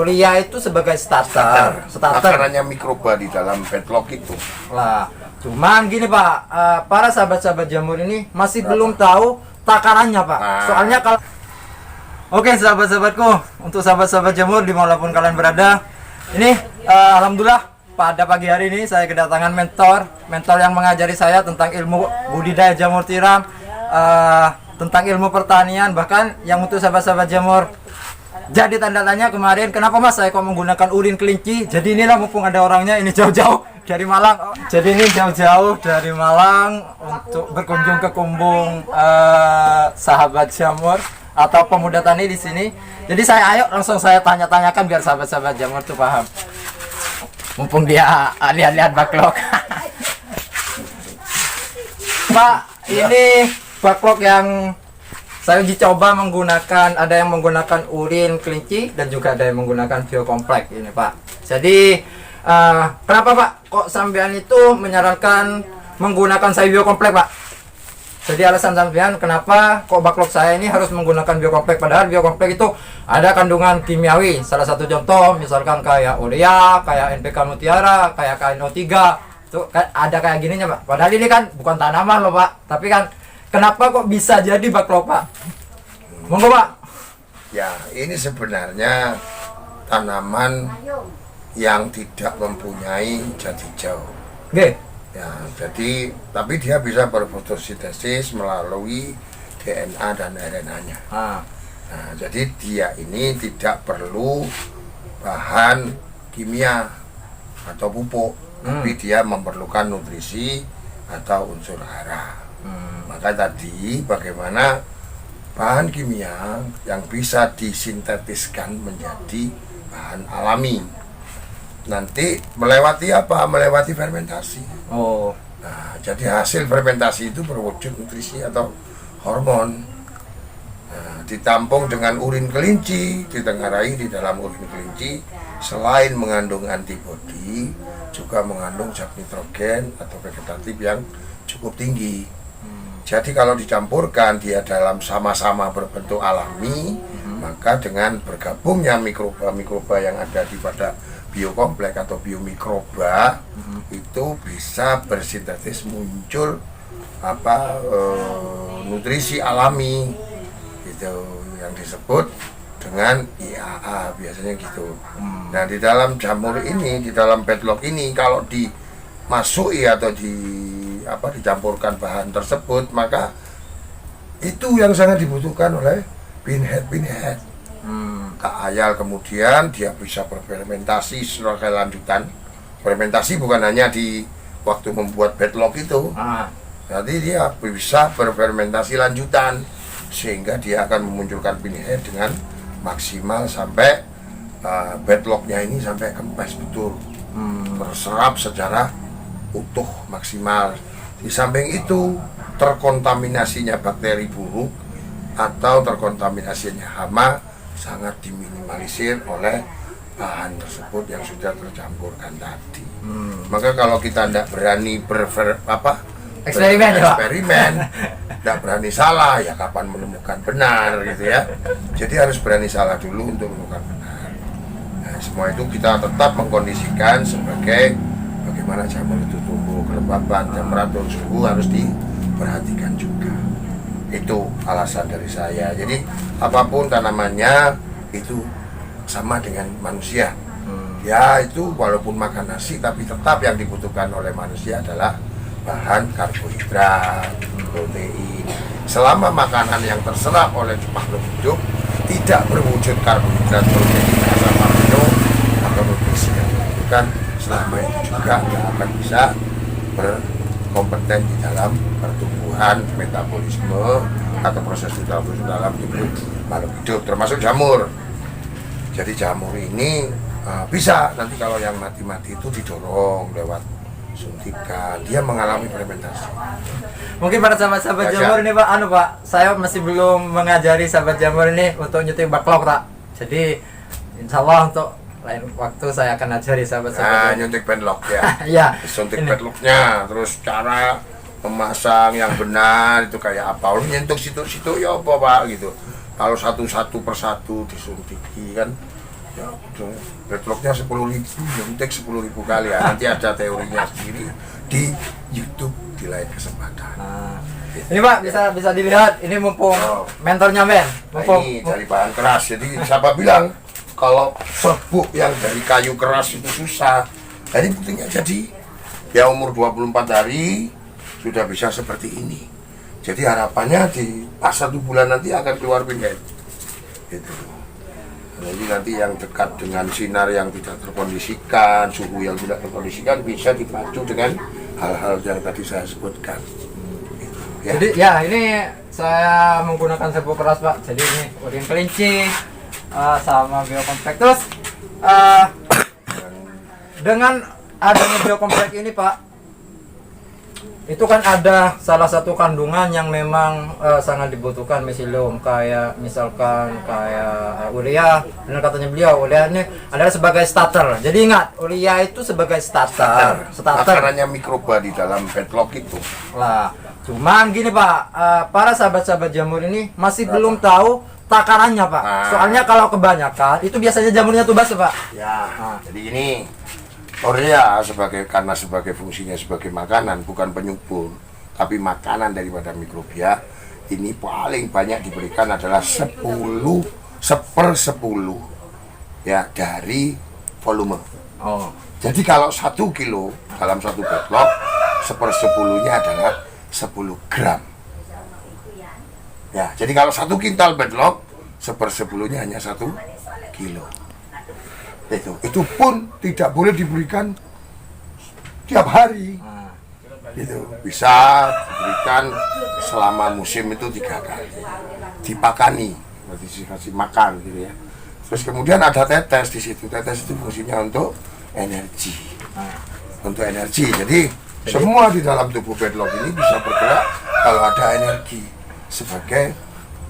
Urea itu sebagai starter. Makanannya mikroba di dalam padlock itu. Lah, cuman gini Pak, para sahabat-sahabat jamur ini masih belum tahu takarannya Pak. Soalnya kalau Oke sahabat-sahabatku, untuk sahabat-sahabat jamur dimanapun kalian berada, ini alhamdulillah pada pagi hari ini saya kedatangan mentor yang mengajari saya tentang ilmu budidaya jamur tiram, tentang ilmu pertanian, bahkan yang untuk sahabat-sahabat jamur. Jadi tanda tanya kemarin, kenapa Mas saya kok menggunakan urin kelinci? Jadi inilah mumpung ada orangnya, ini jauh-jauh dari Malang. Jadi ini jauh-jauh dari Malang untuk berkunjung ke kumbung sahabat jamur atau pemuda tani di sini. Jadi saya langsung saya tanya-tanyakan biar sahabat-sahabat jamur tuh paham. Mumpung dia lihat-lihat backlog. Pak, ini backlog yang saya uji coba menggunakan, ada yang menggunakan urin kelinci dan juga ada yang menggunakan biokompleks ini Pak. Jadi kenapa Pak kok sampean itu menyarankan menggunakan saya biokompleks Pak? Jadi alasan sampean kenapa kok backlog saya ini harus menggunakan biokompleks, padahal biokompleks itu ada kandungan kimiawi. Salah satu contoh misalkan kayak urea, kayak NPK Mutiara, kayak KNO3. Tuh ada kayak gininya Pak. Padahal ini kan bukan tanaman loh Pak. Tapi kan kenapa kok bisa jadi backlog Pak? Monggo Pak. Ya, ini sebenarnya tanaman yang tidak mempunyai jati jauh. Oke. Ya, jadi tapi dia bisa berfotosintesis melalui DNA dan RNA-nya. Nah, jadi dia ini tidak perlu bahan kimia atau pupuk, tapi dia memerlukan nutrisi atau unsur hara. Maka tadi bagaimana bahan kimia yang bisa disintetiskan menjadi bahan alami. Nanti melewati apa? Melewati fermentasi. Nah, jadi hasil fermentasi itu berwujud nutrisi atau hormon. Nah, ditampung dengan urin kelinci, ditengarai di dalam urin kelinci, selain mengandung antibodi, juga mengandung zat nitrogen atau vegetatif yang cukup tinggi. Jadi kalau dicampurkan dia dalam sama-sama berbentuk alami, maka dengan bergabungnya mikroba-mikroba yang ada di pada biokompleks atau biomikroba itu bisa bersintetis muncul nutrisi alami gitu yang disebut dengan IAA biasanya gitu. Nah, di dalam jamur ini, di dalam padlock ini kalau dimasukkan atau dicampurkan bahan tersebut, maka itu yang sangat dibutuhkan oleh pinhead. Kak Ayal kemudian dia bisa berfermentasi secara lanjutan. Fermentasi bukan hanya di waktu membuat padlock itu, jadi dia bisa berfermentasi lanjutan sehingga dia akan memunculkan pinhead dengan maksimal sampai padlocknya ini sampai kempes betul, terserap secara utuh maksimal. Di samping itu terkontaminasinya bakteri buruk atau terkontaminasinya hama sangat diminimalisir oleh bahan tersebut yang sudah tercampurkan tadi. Maka kalau kita tidak berani eksperimen, tidak berani salah, ya kapan menemukan benar gitu ya. Jadi harus berani salah dulu untuk menemukan benar. Nah, semua itu kita tetap mengkondisikan sebagai bagaimana jamur itu tumbuh, kelembaban, temperatur suhu harus diperhatikan juga. Itu alasan dari saya. Jadi apapun tanamannya itu sama dengan manusia. Ya itu walaupun makan nasi tapi tetap yang dibutuhkan oleh manusia adalah bahan karbohidrat, protein. Selama makanan yang terserap oleh makhluk hidup tidak berwujud karbohidrat, protein, asam amino atau nutrisi yang dibutuhkan, selama itu juga tidak akan bisa berkompeten di dalam pertumbuhan, metabolisme atau proses metabolisme dalam tubuh makhluk hidup, termasuk jamur. Jadi jamur ini bisa nanti kalau yang mati-mati itu didorong lewat suntikan, dia mengalami fermentasi. Mungkin para sahabat-sahabat jamur ini Pak, Pak, saya masih belum mengajari sahabat jamur ini untuk nyuting backlog Pak. Jadi insya Allah untuk lain waktu saya akan ajari sahabat-sahabat. Nyuntik padlock ya. Iya. Suntik padlocknya, terus cara memasang yang benar itu kayak apa? Lu nyentuh situ-situ ya apa Pak gitu. Kalau satu persatu disuntiki kan Ya, bedlocknya 10.000, nyuntik 10.000 kali ya. Nanti ada teorinya sendiri di YouTube di lain kesempatan. Ini Pak bisa dilihat, ini mumpung mentornya Ben. Mumpung Ini dari bahan keras. Jadi siapa bilang kalau serbuk yang dari kayu keras itu susah. Jadi buktinya jadi ya umur 24 hari sudah bisa seperti ini. Jadi harapannya di pas 1 bulan nanti akan keluar pinhead. Gitu. Jadi nanti yang dekat dengan sinar yang tidak terkondisikan, suhu yang tidak terkondisikan bisa dipacu dengan hal-hal yang tadi saya sebutkan. Gitu, ya. Jadi ya ini saya menggunakan serbuk keras Pak. Jadi ini odin kelinci sama biokomplek. Terus dengan adanya biokomplek ini Pak, itu kan ada salah satu kandungan yang memang sangat dibutuhkan miselium, kayak misalkan kayak urea. Benar katanya beliau, urea ini adalah sebagai starter. Jadi ingat, urea itu sebagai starter. Makanannya mikroba di dalam bedlock itu. Lah, cuman gini Pak, para sahabat-sahabat jamur ini masih belum tahu takarannya Pak. Soalnya kalau kebanyakan itu biasanya jamurnya tuh basah Pak. Ya, jadi ini urea karena sebagai fungsinya sebagai makanan, bukan penyubur, tapi makanan daripada mikrobia. Ini paling banyak diberikan adalah 10 ya dari volume. Jadi kalau 1 kilo dalam 1 bedlock, 1/10-nya adalah 10 gram. Ya, jadi kalau 1 kintal bedlock, 1/10-nya hanya 1 kilo. Itu pun tidak boleh diberikan tiap hari. Itu bisa diberikan selama musim itu 3 kali. Dipakani, berarti dikasih makan gitu ya. Terus kemudian ada tetes di situ. Tetes itu fungsinya untuk energi. Untuk energi. Jadi semua di dalam tubuh bedlock ini bisa bergerak kalau ada energi. Sebagai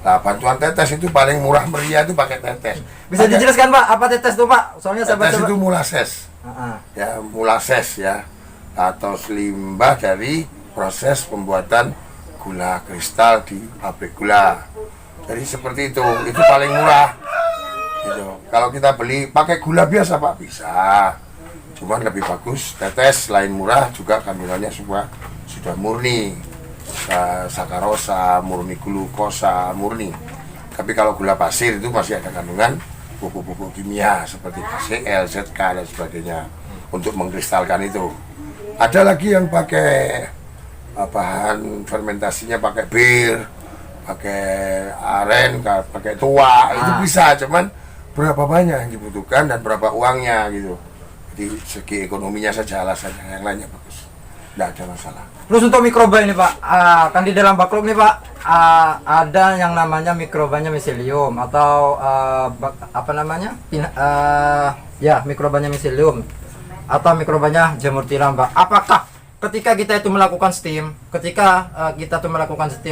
bantuan tetes itu paling murah meriah itu pakai tetes. Bisa dijelaskan Pak, apa tetes itu Pak? Soalnya tetes itu mulases. Ya, mulases ya. Atau limbah dari proses pembuatan gula kristal di pabrik gula. Jadi seperti itu paling murah. Gitu. Kalau kita beli pakai gula biasa Pak bisa. Cuman lebih bagus tetes, selain murah juga kandungannya sudah murni. Sakarosa, murni glukosa, murni. Tapi kalau gula pasir itu masih ada kandungan pupuk-pupuk kimia seperti KCl, ZK dan sebagainya untuk mengkristalkan itu. Ada lagi yang pakai bahan fermentasinya pakai bir, pakai aren, pakai tua, itu bisa. Cuman berapa banyak yang dibutuhkan dan berapa uangnya gitu. Jadi segi ekonominya saja alasannya, yang lainnya bagus, tidak ada masalah. Terus untuk mikroba ini Pak, kan di dalam baklok nih Pak, ada yang namanya mikrobanya miselium atau apa namanya? Ya, mikrobanya miselium atau mikrobanya jamur tiram Pak. Apakah ketika kita itu melakukan steam,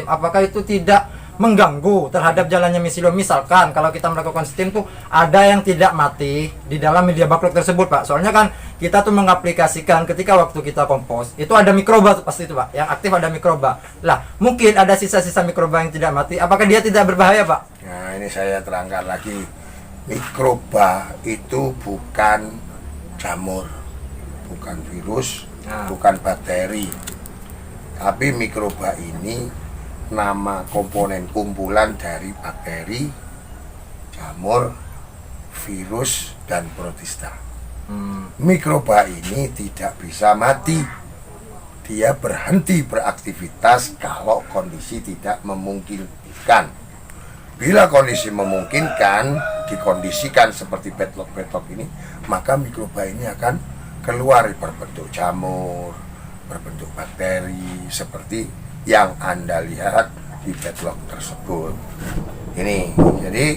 apakah itu tidak mengganggu terhadap jalannya miselium? Misalkan kalau kita melakukan steam tuh ada yang tidak mati di dalam media baklok tersebut Pak. Soalnya kan kita tuh mengaplikasikan ketika waktu kita kompos itu ada mikroba tuh pasti itu Pak, yang aktif ada mikroba. Lah mungkin ada sisa-sisa mikroba yang tidak mati, apakah dia tidak berbahaya Pak? Nah ini saya terangkan lagi, mikroba itu bukan jamur, bukan virus, bukan bakteri, tapi mikroba ini nama komponen kumpulan dari bakteri, jamur, virus, dan protista. Mikroba ini tidak bisa mati. Dia berhenti beraktivitas kalau kondisi tidak memungkinkan. Bila kondisi memungkinkan, dikondisikan seperti bedlock ini, maka mikroba ini akan keluar berbentuk jamur, berbentuk bakteri, seperti yang Anda lihat di bedlock tersebut. Ini, jadi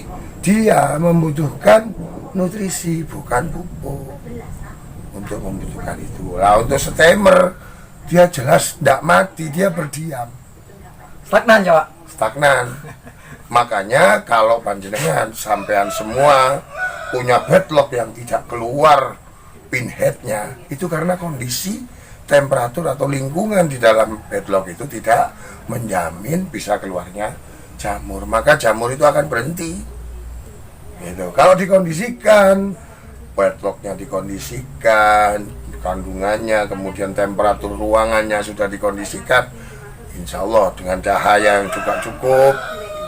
dia membutuhkan nutrisi, bukan pupuk untuk membutuhkan itu. Lah untuk steamer, dia jelas tidak mati, dia berdiam. Stagnan ya Pak? Stagnan. Makanya kalau panjenengan sampean semua punya bedlock yang tidak keluar pinheadnya, itu karena kondisi temperatur atau lingkungan di dalam bedlock itu tidak menjamin bisa keluarnya jamur. Maka jamur itu akan berhenti. Gitu. Kalau dikondisikan, wetlocknya dikondisikan, kandungannya, kemudian temperatur ruangannya sudah dikondisikan, insya Allah dengan cahaya yang juga cukup,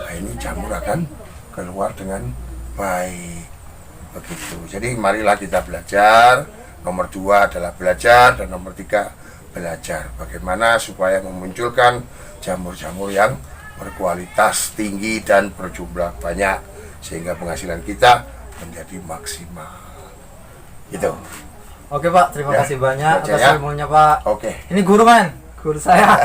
nah ini jamur akan keluar dengan baik. Begitu. Jadi marilah kita belajar. Nomor 2 adalah belajar, dan nomor 3 belajar bagaimana supaya memunculkan jamur-jamur yang berkualitas tinggi dan berjumlah banyak, sehingga penghasilan kita menjadi maksimal. Gitu. Oke Pak, terima kasih banyak baca atas ya. ilmunya Pak. Oke. Ini guru guru saya.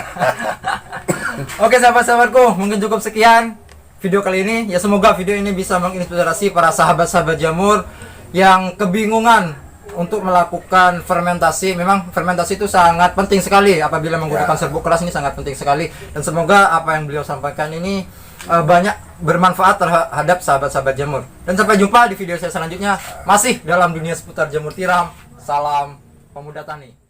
Oke sahabat-sahabatku, mungkin cukup sekian video kali ini. Ya semoga video ini bisa menginspirasi para sahabat-sahabat jamur yang kebingungan untuk melakukan fermentasi. Memang fermentasi itu sangat penting sekali apabila menggunakan serbuk keras, ini sangat penting sekali. Dan semoga apa yang beliau sampaikan ini banyak bermanfaat terhadap sahabat-sahabat jamur. Dan sampai jumpa di video saya selanjutnya, masih dalam dunia seputar jamur tiram. Salam pemuda tani.